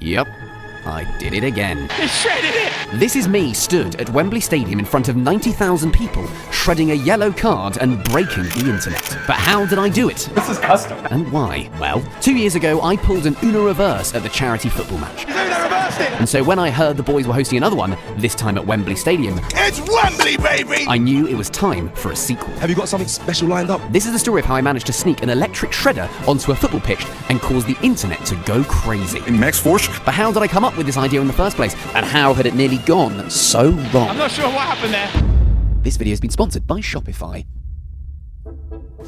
Yep, I did it again. You shredded it! This is me stood at Wembley Stadium in front of 90,000 people, shredding a yellow card and breaking the internet. But how did I do it? This is custom. And why? Well, 2 years ago I pulled an Uno reverse at the charity football match. He's Uno reversed it! And so when I heard the boys were hosting another one, this time at Wembley Stadium, It's Wembley, baby! I knew it was time for a sequel. Have you got something special lined up? This is the story of how I managed to sneak an electric shredder onto a football pitch and cause the internet to go crazy. In Max Force? But how did I come up with this idea in the first place? And how had it nearly gone so wrong? I'm not sure what happened there. This video has been sponsored by Shopify.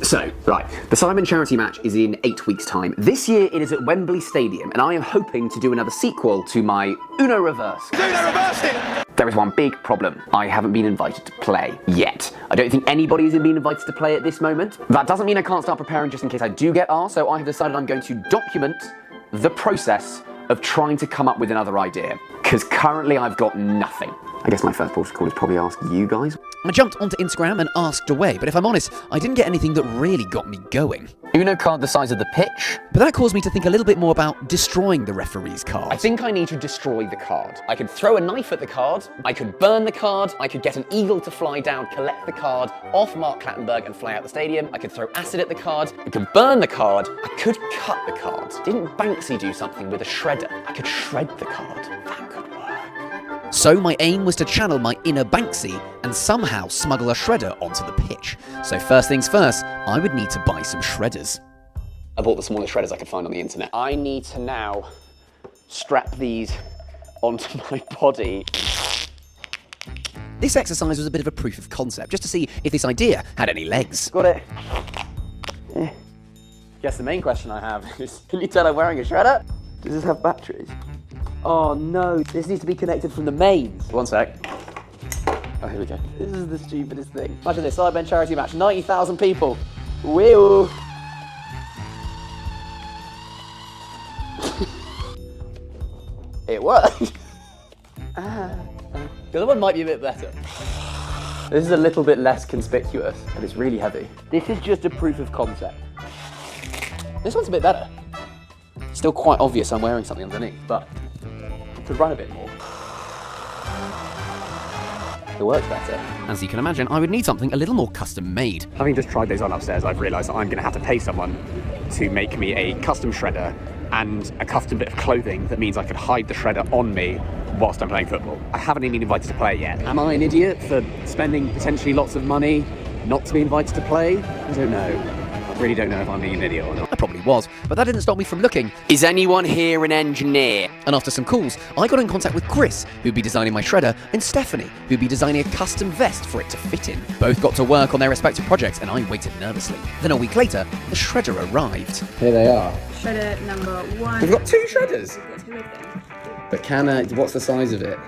So, right, the Simon charity match is in 8 weeks' time. This year it is at Wembley Stadium, and I am hoping to do another sequel to my Uno reverse. He's Uno reversed it! There is one big problem. I haven't been invited to play yet. I don't think anybody has been invited to play at this moment. That doesn't mean I can't start preparing just in case I do get asked, so I have decided I'm going to document the process of trying to come up with another idea. Because currently I've got nothing. I guess my first protocol is probably ask you guys. I jumped onto Instagram and asked away, but if I'm honest, I didn't get anything that really got me going. Uno card the size of the pitch. But that caused me to think a little bit more about destroying the referee's card. I think I need to destroy the card. I could throw a knife at the card, I could burn the card, I could get an eagle to fly down, collect the card off Mark Clattenburg and fly out the stadium, I could throw acid at the card, I could burn the card, I could cut the card. Didn't Banksy do something with a shredder? I could shred the card. That could work. So my aim was to channel my inner Banksy and somehow smuggle a shredder onto the pitch. So first things first, I would need to buy some shredders. I bought the smallest shredders I could find on the internet. I need to now strap these onto my body. This exercise was a bit of a proof of concept, just to see if this idea had any legs. Got it. Guess the main question I have is, can you tell I'm wearing a shredder? Does this have batteries? Oh no, this needs to be connected from the mains. One sec. Oh, here we go. This is the stupidest thing. Imagine this, Sidemen charity match, 90,000 people. Woo! It worked. The other one might be a bit better. This is a little bit less conspicuous, but it's really heavy. This is just a proof of concept. This one's a bit better. Still quite obvious I'm wearing something underneath, but to run a bit more. It works better. As you can imagine, I would need something a little more custom made. Having just tried those on upstairs, I've realised that I'm going to have to pay someone to make me a custom shredder and a custom bit of clothing that means I could hide the shredder on me whilst I'm playing football. I haven't even been invited to play yet. Am I an idiot for spending potentially lots of money not to be invited to play? I don't know. I really don't know if I'm being an idiot or not. I probably was, but that didn't stop me from looking. Is anyone here an engineer? And after some calls, I got in contact with Chris, who'd be designing my shredder, and Stephanie, who'd be designing a custom vest for it to fit in. Both got to work on their respective projects, and I waited nervously. Then a week later, the shredder arrived. Here they are. Shredder number 1. We've got 2 shredders! We've got 2 of them. But what's the size of it?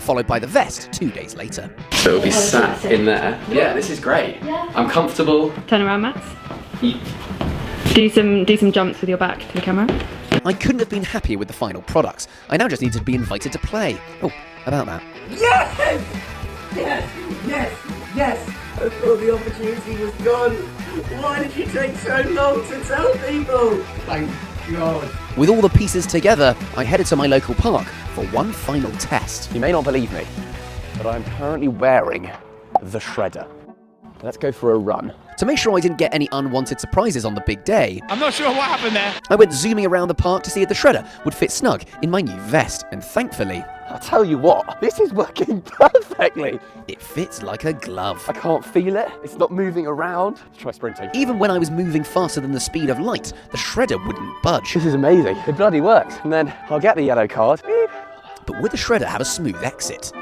Followed by the vest 2 days later. So it'll be sat in there. Yeah, this is great. Yeah. I'm comfortable. Turn around, Max. Do some jumps with your back to the camera. I couldn't have been happier with the final products. I now just need to be invited to play. Oh, about that. Yes! Yes! Yes! Yes! I thought the opportunity was gone. Why did you take so long to tell people? Thank God. With all the pieces together, I headed to my local park for one final test. You may not believe me, but I'm currently wearing the shredder. Let's go for a run. To make sure I didn't get any unwanted surprises on the big day, I'm not sure what happened there. I went zooming around the park to see if the shredder would fit snug in my new vest, and thankfully, I'll tell you what, this is working perfectly. It fits like a glove. I can't feel it. It's not moving around. Let's try sprinting. Even when I was moving faster than the speed of light, the shredder wouldn't budge. This is amazing. It bloody works. And then I'll get the yellow card. But would the shredder have a smooth exit?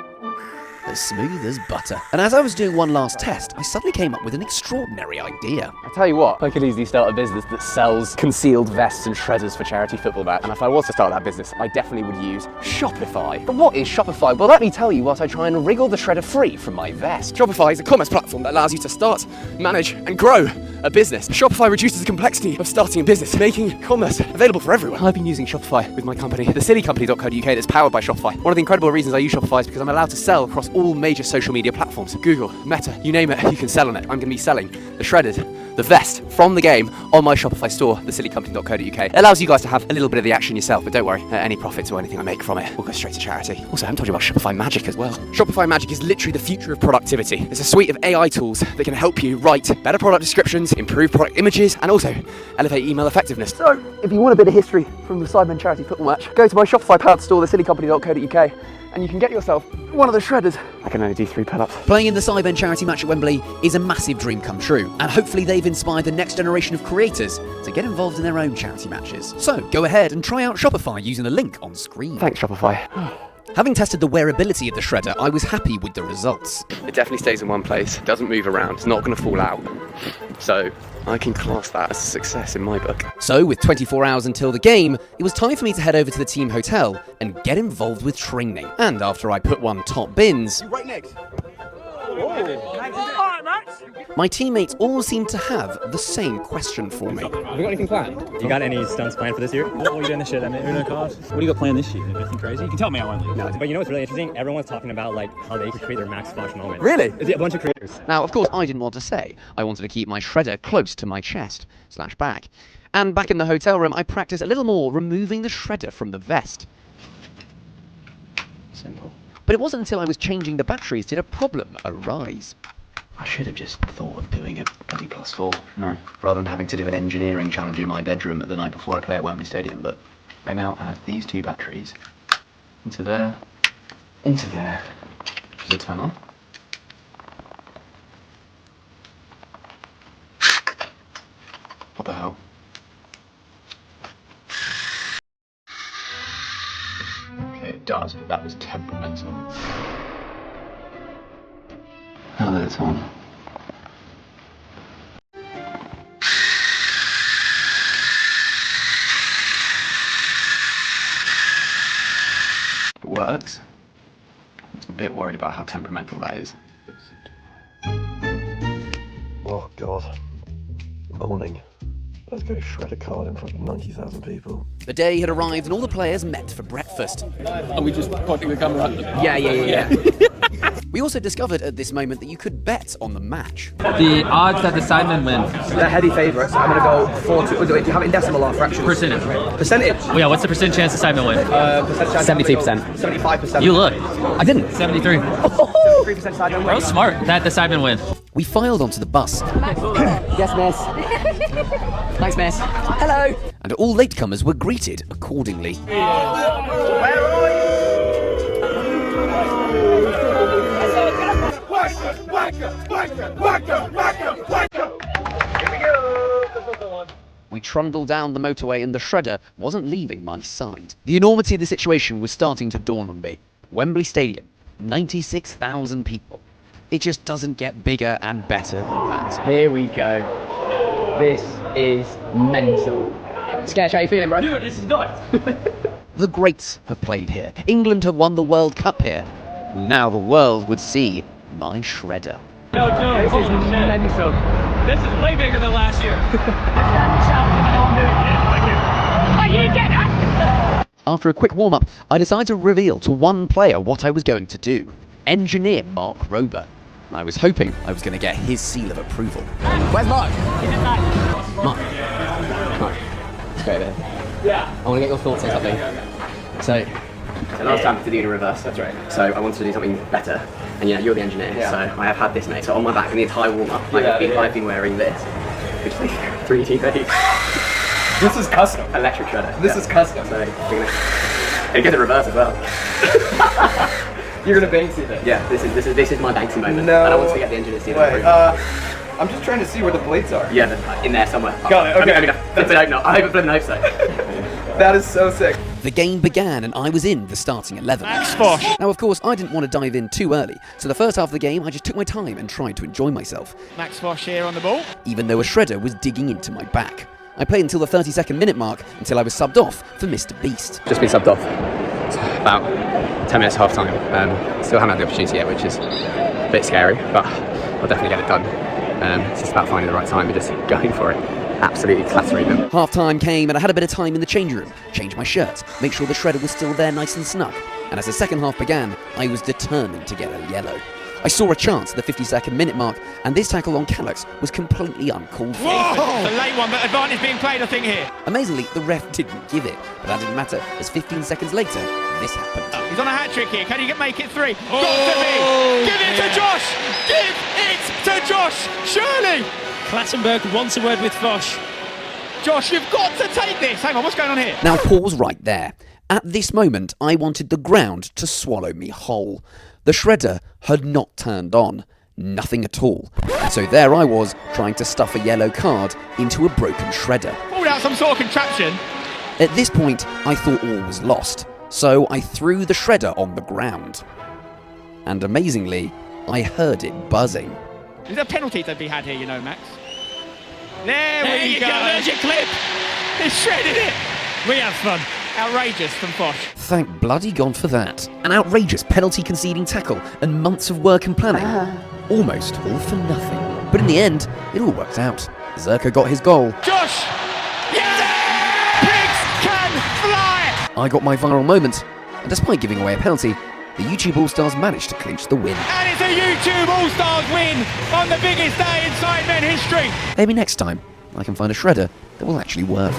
As smooth as butter. And as I was doing one last test, I suddenly came up with an extraordinary idea. I tell you what, I could easily start a business that sells concealed vests and shredders for charity football match. And if I was to start that business, I definitely would use Shopify. But what is Shopify? Well, let me tell you whilst I try and wriggle the shredder free from my vest. Shopify is a commerce platform that allows you to start, manage, and grow a business. Shopify reduces the complexity of starting a business, making commerce available for everyone. I've been using Shopify with my company, thesillycompany.co.uk, that's powered by Shopify. One of the incredible reasons I use Shopify is because I'm allowed to sell across all major social media platforms. Google, Meta, you name it, you can sell on it. I'm going to be selling the Shredded, the vest from the game on my Shopify store, thesillycompany.co.uk. It allows you guys to have a little bit of the action yourself, but don't worry, any profits or anything I make from it will go straight to charity. Also, I haven't told you about Shopify Magic as well. Shopify Magic is literally the future of productivity. It's a suite of AI tools that can help you write better product descriptions, improve product images, and also elevate email effectiveness. So, if you want a bit of history from the Sidemen charity football match, go to my Shopify powered store, thesillycompany.co.uk, and you can get yourself one of the Shredders. I can only do 3 pull-ups. Playing in the Sidemen charity match at Wembley is a massive dream come true, and hopefully they've inspired the next generation of creators to get involved in their own charity matches. So go ahead and try out Shopify using the link on screen. Thanks, Shopify. Having tested the wearability of the Shredder, I was happy with the results. It definitely stays in one place, doesn't move around, it's not going to fall out. So I can class that as a success in my book. So with 24 hours until the game, it was time for me to head over to the team hotel and get involved with training. And after I put one top bins, Right next. my teammates all seemed to have the same question for me. Have you got anything planned? You got any stunts planned for this year? What are you doing this year? I mean, Uno cards? What do you got planned this year? Anything crazy? You can tell me, I won't leave. No, but you know what's really interesting? Everyone's talking about like how they could create their max splash moment. Really? Is it a bunch of creators? Now, of course, I didn't want to say. I wanted to keep my Shredder close to my chest/back. And back in the hotel room, I practiced a little more removing the Shredder from the vest. Simple. But it wasn't until I was changing the batteries did a problem arise. I should have just thought of doing a bloody +4. No. Rather than having to do an engineering challenge in my bedroom the night before I play at Wembley Stadium. But I now add these 2 batteries into there, into there. Does it turn on? What the hell? Okay, it does, but that was temperamental. Now that it's on. It works. I'm a bit worried about how temperamental that is. Oh God. Morning. Let's go shred a card in front of 90,000 people. The day had arrived and all the players met for breakfast. Are we just pointing the camera at them? Yeah. We also discovered at this moment that you could bet on the match. The odds that the Sidemen win. They're heavy favourites. I'm going to go 4-2. Do you have it in decimal or fractions? Percentage. Percentage? Well, yeah, what's the percent chance the Sidemen win? 72%. 75%. You look. I didn't. 73. 3% side don't Bro, win. smart that the Sidemen win. We filed onto the bus. Yes, miss. Thanks, miss. Hello. And all latecomers were greeted accordingly. We trundled down the motorway and the Shredder wasn't leaving my side. The enormity of the situation was starting to dawn on me. Wembley Stadium, 96,000 people. It just doesn't get bigger and better than that. Here we go. This is mental. Sketch, how you feeling, bro? Dude, this is nuts. The greats have played here. England have won the World Cup here. Now the world would see my Shredder. No, this is mental. This is way bigger than last year. After a quick warm-up, I decided to reveal to one player what I was going to do. Engineer Mark Rober. I was hoping I was going to get his seal of approval. Where's Mark? Mark. Let's go there. Yeah. I want to get your thoughts on something. So last time I did it in reverse, that's right. So I wanted to do something better. And you're the engineer, so I have had this, mate. So on my back in the entire warm-up, I've been wearing this. Which is 3D base. This is custom. Electric shredder. This is custom. So it gets a reverse as well. You're gonna Banksy this. Yeah, this is my Banksy moment. No. And I want to get the engineer seal of Wait, approval. I'm just trying to see where the blades are. Yeah, in there somewhere. Got it, okay. I hope not. So. That is so sick. The game began and I was in the starting 11. Max Fosh. Now, of course, I didn't want to dive in too early, so the first half of the game I just took my time and tried to enjoy myself, Max Fosh here on the ball. even though a Shredder was digging into my back. I played until the 32nd minute mark, until I was subbed off for Mr. Beast. Just been subbed off. It's about 10 minutes half time. Still haven't had the opportunity yet, which is a bit scary, but I'll definitely get it done. It's just about finding the right time and just going for it. Absolutely clattering them. Half time came and I had a bit of time in the changing room, change my shirt, make sure the Shredder was still there nice and snug. and as the second half began, I was determined to get a yellow. I saw a chance at the 52nd minute mark, and this tackle on Calyx was completely uncalled for. It's a late one, but advantage being played, I think, here. Amazingly, the ref didn't give it, but that didn't matter, as 15 seconds later, this happened. He's on a hat-trick here. Can he make it 3? Got to be! Give it to Josh! Give it to Josh! Surely! Clattenburg wants a word with Foch. Josh, you've got to take this! Hang on, what's going on here? Now pause right there. At this moment, I wanted the ground to swallow me whole. The shredder had not turned on. Nothing at all. And so there I was, trying to stuff a yellow card into a broken shredder. Pulled out some sort of contraption. At this point, I thought all was lost, so I threw the shredder on the ground. And amazingly, I heard it buzzing. Is there a penalty to be had here, you know, Max? There we go. There's your clip. He shredded it. We have fun. Outrageous from Foch. Thank bloody God for that. An outrageous penalty conceding tackle and months of work and planning. Almost all for nothing. But in the end, it all worked out. Zerka got his goal. Josh! Yeah! Pigs can fly! I got my viral moment. And despite giving away a penalty, the YouTube All-Stars managed to clinch the win. And it's a YouTube All-Stars win on the biggest day in Sidemen history. Maybe next time, I can find a shredder that will actually work.